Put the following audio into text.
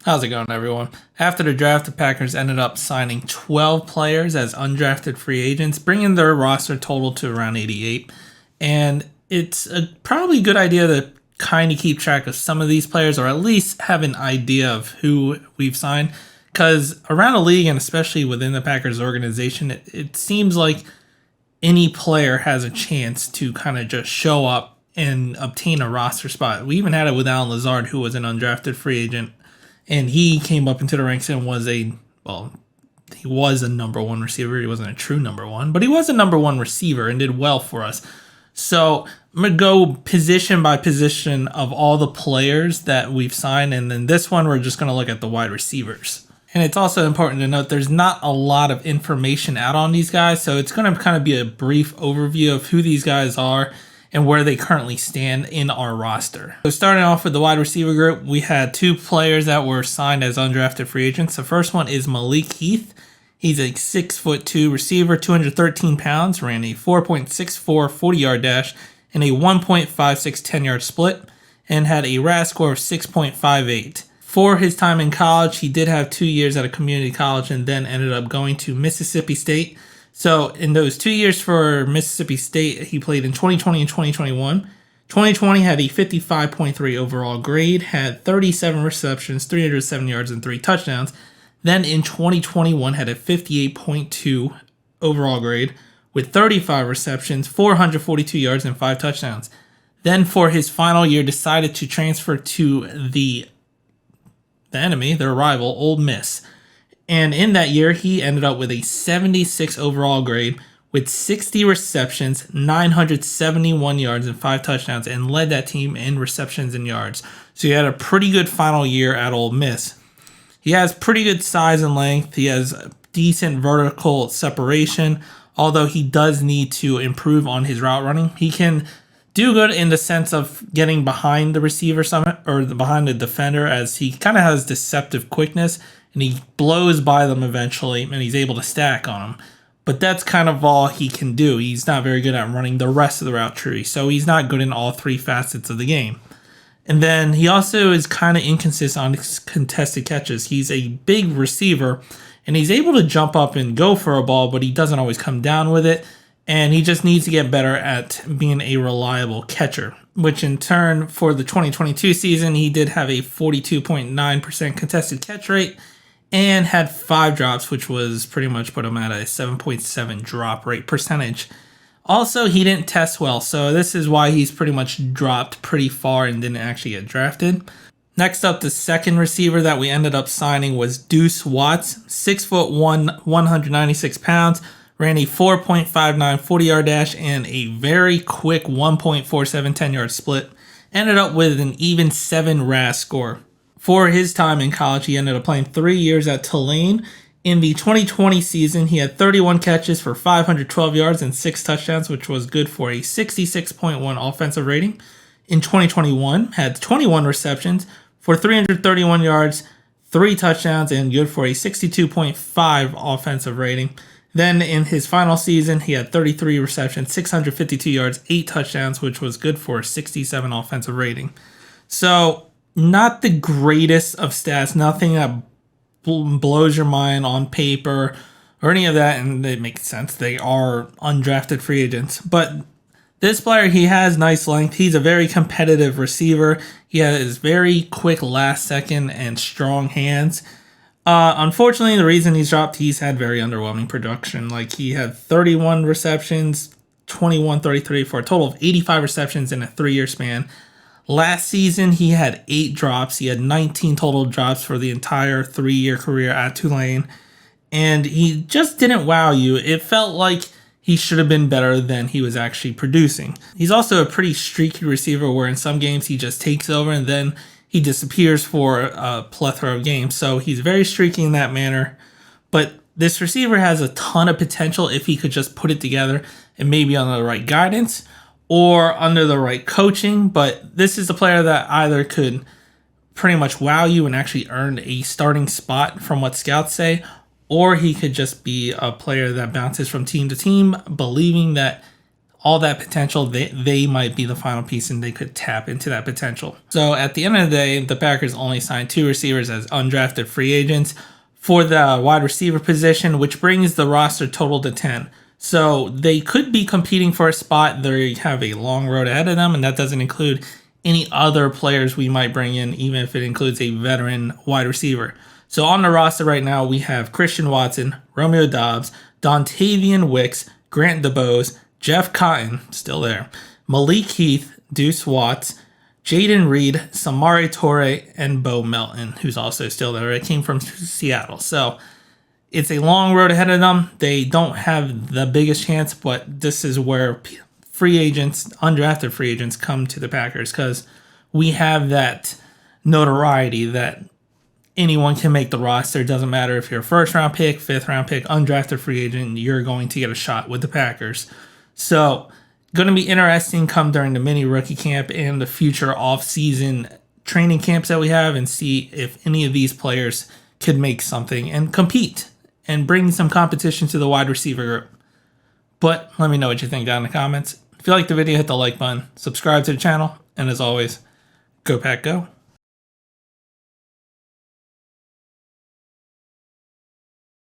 How's it going, everyone? After the draft, the Packers ended up signing 12 players as undrafted free agents, bringing their roster total to around 88. And it's a probably good idea to kind of keep track of some of these players, or at least have an idea of who we've signed. Because around the league, and especially within the Packers organization, it seems like any player has a chance to kind of just show up and obtain a roster spot. We even had it with Allen Lazard, who was an undrafted free agent. And he came up into the ranks and he was a number one receiver. He wasn't a true number one, but he was a number one receiver and did well for us. So I'm going to go position by position of all the players that we've signed. And then this one, we're just going to look at the wide receivers. And it's also important to note there's not a lot of information out on these guys. So it's going to kind of be a brief overview of who these guys are and where they currently stand in our roster. So starting off with the wide receiver group, we had two players that were signed as undrafted free agents. The first one is Malik Heath. He's a 6'2" receiver, 213 pounds, ran a 4.64 40-yard dash and a 1.56 10-yard split, and had a RAS score of 6.58. For his time in college, he did have 2 years at a community college and then ended up going to Mississippi State. So in those 2 years for Mississippi State, he played in 2020 and 2021. 2020 had a 55.3 overall grade, had 37 receptions, 307 yards, and 3 touchdowns. Then in 2021 had a 58.2 overall grade with 35 receptions, 442 yards, and 5 touchdowns. Then for his final year, decided to transfer to the enemy, their rival, Ole Miss. And in that year, he ended up with a 76 overall grade with 60 receptions, 971 yards, and 5 touchdowns, and led that team in receptions and yards. So he had a pretty good final year at Ole Miss. He has pretty good size and length. He has decent vertical separation, although he does need to improve on his route running. He can do good in the sense of getting behind the receiver or behind the defender, as he kind of has deceptive quickness. And he blows by them eventually, and he's able to stack on them. But that's kind of all he can do. He's not very good at running the rest of the route tree, so he's not good in all three facets of the game. And then he also is kind of inconsistent on his contested catches. He's a big receiver, and he's able to jump up and go for a ball, but he doesn't always come down with it. And he just needs to get better at being a reliable catcher, which in turn, for the 2022 season, he did have a 42.9% contested catch rate, and had 5 drops, which was pretty much put him at a 7.7 drop rate percentage. Also, he didn't test well, so this is why he's pretty much dropped pretty far and didn't actually get drafted. Next up, the second receiver that we ended up signing was Deuce Watts, 6'1", 196 pounds, ran a 4.59 40-yard dash and a very quick 1.47 10-yard split. Ended up with an even 7 RAS score. For his time in college, he ended up playing 3 years at Tulane. In the 2020 season, he had 31 catches for 512 yards and 6 touchdowns, which was good for a 66.1 offensive rating. In 2021, had 21 receptions for 331 yards, 3 touchdowns, and good for a 62.5 offensive rating. Then in his final season, he had 33 receptions, 652 yards, 8 touchdowns, which was good for a 67 offensive rating. So, not the greatest of stats, nothing that blows your mind on paper or any of that, and it makes sense. They are undrafted free agents. But this player, he has nice length. He's a very competitive receiver. He has very quick last second and strong hands. Unfortunately, the reason he's dropped, he's had very underwhelming production. Like, he had 31 receptions, 21-33 for a total of 85 receptions in a 3-year span. Last season, he had 8 drops. He had 19 total drops for the entire 3-year career at Tulane. And he just didn't wow you. It felt like he should have been better than he was actually producing. He's also a pretty streaky receiver where in some games he just takes over and then he disappears for a plethora of games. So he's very streaky in that manner. But this receiver has a ton of potential if he could just put it together and maybe under the right guidance or under the right coaching. But this is a player that either could pretty much wow you and actually earn a starting spot from what scouts say, or he could just be a player that bounces from team to team, believing that all that potential, they might be the final piece and they could tap into that potential. So at the end of the day, the Packers only signed 2 receivers as undrafted free agents for the wide receiver position, which brings the roster total to 10. So they could be competing for a spot. They have a long road ahead of them, and that doesn't include any other players we might bring in, even if it includes a veteran wide receiver. So on the roster right now, we have Christian Watson, Romeo Doubs, Dontavian Wicks, Grant DeBose, Jeff Cotton, still there, Malik Heath, Deuce Watts, Jaden Reed, Samari Torre, and Bo Melton, who's also still there. It came from Seattle. So it's a long road ahead of them. They don't have the biggest chance, but this is where free agents, undrafted free agents, come to the Packers because we have that notoriety that anyone can make the roster. It doesn't matter if you're a first-round pick, fifth-round pick, undrafted free agent, you're going to get a shot with the Packers. So, going to be interesting come during the mini rookie camp and the future off-season training camps that we have and see if any of these players could make something and compete and bring some competition to the wide receiver group. But let me know what you think down in the comments. If you like the video, hit the like button, subscribe to the channel, and as always, go Pack Go.